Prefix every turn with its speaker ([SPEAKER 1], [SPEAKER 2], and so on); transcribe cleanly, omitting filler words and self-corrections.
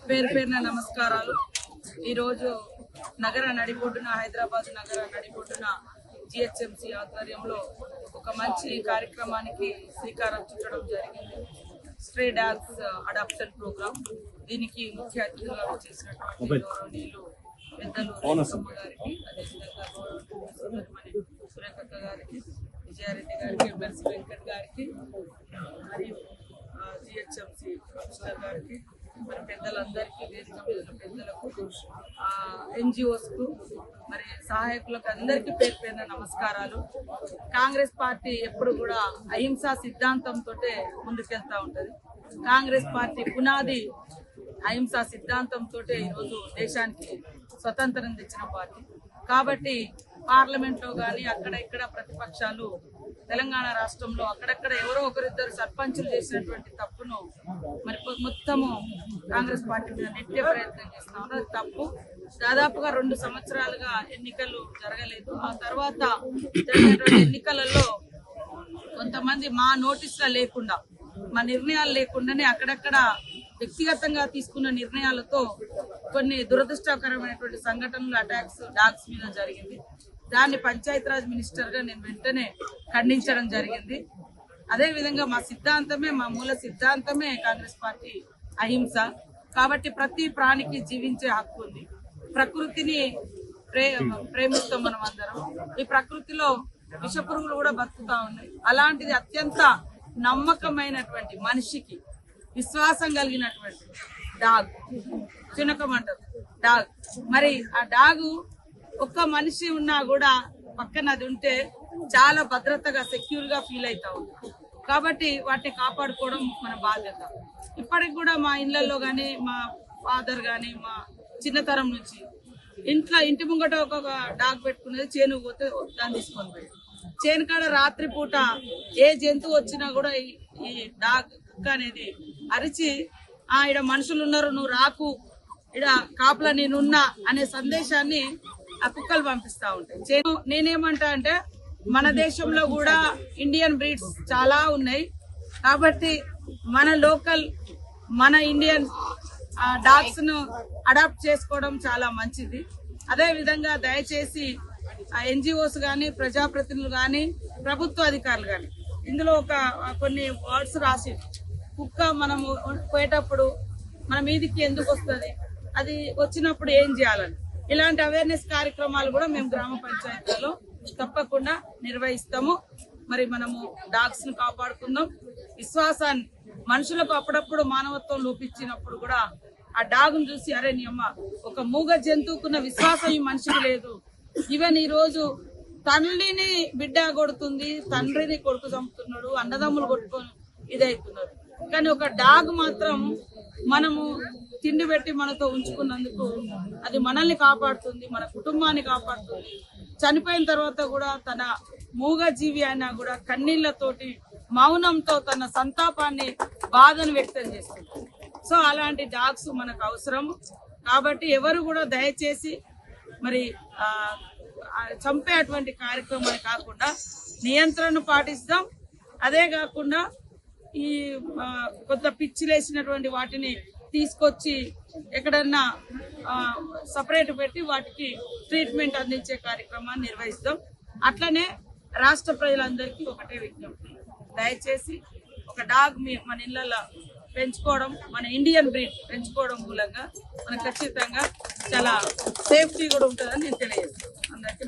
[SPEAKER 1] పేరు పేరున నమస్కారాలు. ఈరోజు నగర నడిబొడ్డున హైదరాబాద్ నగర నడిబొడ్డున జిహెచ్ఎంసి ఆధ్వర్యంలో ఒక మంచి కార్యక్రమానికి శ్రీకారం చుట్టడం జరిగింది. Stray dogs adoption programme. దీనికి ముఖ్య అతిథులుగా చేసినటువంటి గౌరవనీయులు పెద్దలు గారికి, అదేవిధంగా గౌరవనీయులు సురేఖక్క గారికి, విజయారెడ్డి గారికి, ఎమ్మెల్సీ వెంకట్ గారికి, మరియు జిహెచ్ఎంసి కమిషనర్ గారికి, మరి పెద్దలందరికీ, వేదిక పెద్దలకు, ఎన్జిఓస్ కు, మరి సహాయకులకు అందరికీ పేరు పేరున నమస్కారాలు. కాంగ్రెస్ పార్టీ ఎప్పుడు కూడా అహింసా సిద్ధాంతంతో ముందుకెళ్తా ఉంటది. కాంగ్రెస్ పార్టీ పునాది అహింసా సిద్ధాంతంతో ఈరోజు దేశానికి స్వతంత్రం తెచ్చిన పార్టీ. కాబట్టి పార్లమెంట్ లో గాని అక్కడ ఇక్కడ ప్రతిపక్షాలు తెలంగాణ రాష్ట్రంలో అక్కడక్కడ ఎవరో ఒకరిద్దరు సర్పంచులు చేసినటువంటి తప్పును మరి మొత్తము కాంగ్రెస్ పార్టీ మీద నెట్టే ప్రయత్నం చేస్తా ఉన్నారు. తప్పు. దాదాపుగా 2 సంవత్సరాలుగా ఎన్నికలు జరగలేదు. ఆ తర్వాత జరిగినటువంటి ఎన్నికలలో కొంతమంది మా నోటీసులు లేకుండా, మా నిర్ణయాలు లేకుండానే అక్కడక్కడ వ్యక్తిగతంగా తీసుకున్న నిర్ణయాలతో కొన్ని దురదృష్టకరమైనటువంటి సంఘటనలు, అటాక్స్ డాగ్స్ మీద జరిగింది. దాన్ని పంచాయతీరాజ్ మినిస్టర్ గా నేను వెంటనే ఖండించడం జరిగింది. అదే విధంగా మా సిద్ధాంతమే, మా మూల సిద్ధాంతమే కాంగ్రెస్ పార్టీ అహింస. కాబట్టి ప్రతి ప్రాణికి జీవించే హక్కు ఉంది. ప్రకృతిని ప్రేమిస్తాం మనం అందరం. ఈ ప్రకృతిలో విషపురుగులు కూడా బతుకుతా ఉన్నాయి. అలాంటిది అత్యంత నమ్మకమైనటువంటి, మనిషికి విశ్వాసం కలిగినటువంటి డాగ్, చునకమంటారు డాగ్. మరి ఆ డాగు ఒక్క మనిషి ఉన్నా కూడా పక్కన అది ఉంటే చాలా భద్రతగా, సెక్యూర్ గా ఫీల్ అవుతా ఉంది. కాబట్టి వాటిని కాపాడుకోవడం మన బాధ్యత. ఇప్పటికి కూడా మా ఇళ్లలో గాని, మా ఫాదర్ గాని, మా చిన్నతరం నుంచి ఇంటి ముంగట ఒక డాగ్ పెట్టుకునేది. చేను పోతే దాన్ని తీసుకొని పోయి చేను కాడ రాత్రి పూట ఏ జంతువు వచ్చినా కూడా ఈ డాగ్ కుక్క అనేది అరిచి, ఈడ మనుషులు ఉన్నారు, నువ్వు రాకు, ఇడ కాపులా నేనున్నా అనే సందేశాన్ని ఆ కుక్కలు పంపిస్తా ఉంటాయి. నేనేమంటా అంటే, మన దేశంలో కూడా ఇండియన్ బ్రీడ్స్ చాలా ఉన్నాయి. కాబట్టి మన లోకల్, మన ఇండియన్ డాగ్స్ ను అడాప్ట్ చేసుకోవడం చాలా మంచిది. అదే విధంగా దయచేసి ఎన్జిఓస్ గాని, ప్రజాప్రతినిధులు గాని, ప్రభుత్వ అధికారులు గాని ఇందులో కొన్ని వర్డ్స్ రాసి, కుక్క మనము పోయేటప్పుడు మన మీదికి ఎందుకు వస్తుంది, అది వచ్చినప్పుడు ఏం చేయాలని, ఇలాంటి అవేర్నెస్ కార్యక్రమాలు కూడా మేము గ్రామ పంచాయతీలో తప్పకుండా నిర్వహిస్తాము. మరి మనము డాగ్స్ ను కాపాడుకుందాం. విశ్వాసాన్ని, మనుషులకు అప్పుడప్పుడు మానవత్వం లోపించినప్పుడు కూడా ఆ డాగ్ ను చూసి, అరే నీ అమ్మ, ఒక మూగ జంతువుకున్న విశ్వాసం ఈ మనిషికి లేదు. ఈవెన్ ఈ రోజు తల్లిని బిడ్డ కొడుతుంది, తండ్రిని కొడుకు చంపుతున్నాడు, అన్నదమ్ములు కొట్టుకొని ఇదవుతున్నారు. కానీ ఒక డాగ్ మాత్రం మనము తిండి పెట్టి మనతో ఉంచుకున్నందుకు అది మనల్ని కాపాడుతుంది, మన కుటుంబాన్ని కాపాడుతుంది. చనిపోయిన తర్వాత కూడా తన మూగ జీవి అయినా కూడా కన్నీళ్లతోటి, మౌనంతో తన సంతాపాన్ని, బాధను వ్యక్తం చేస్తుంది. సో అలాంటి డాగ్స్ మనకు అవసరం. కాబట్టి ఎవరు కూడా దయచేసి మరి చంపే అటువంటి కార్యక్రమాలు కాకుండా నియంత్రణ పాటిస్తాం. అదే కాకుండా ఈ కొంత పిచ్చిలేసినటువంటి వాటిని తీసుకొచ్చి ఎక్కడన్నా సపరేట్ పెట్టి వాటికి ట్రీట్మెంట్ అందించే కార్యక్రమాన్ని నిర్వహిస్తాం. అట్లనే రాష్ట్ర ప్రజలందరికీ ఒకటే విజ్ఞప్తి, దయచేసి ఒక డాగ్ మన ఇళ్లలో పెంచుకోవడం, మన ఇండియన్ బ్రీడ్ పెంచుకోవడం మూలంగా మనకు ఖచ్చితంగా చాలా సేఫ్టీ కూడా ఉంటుందని నేను తెలియజేస్తాను అందరికీ.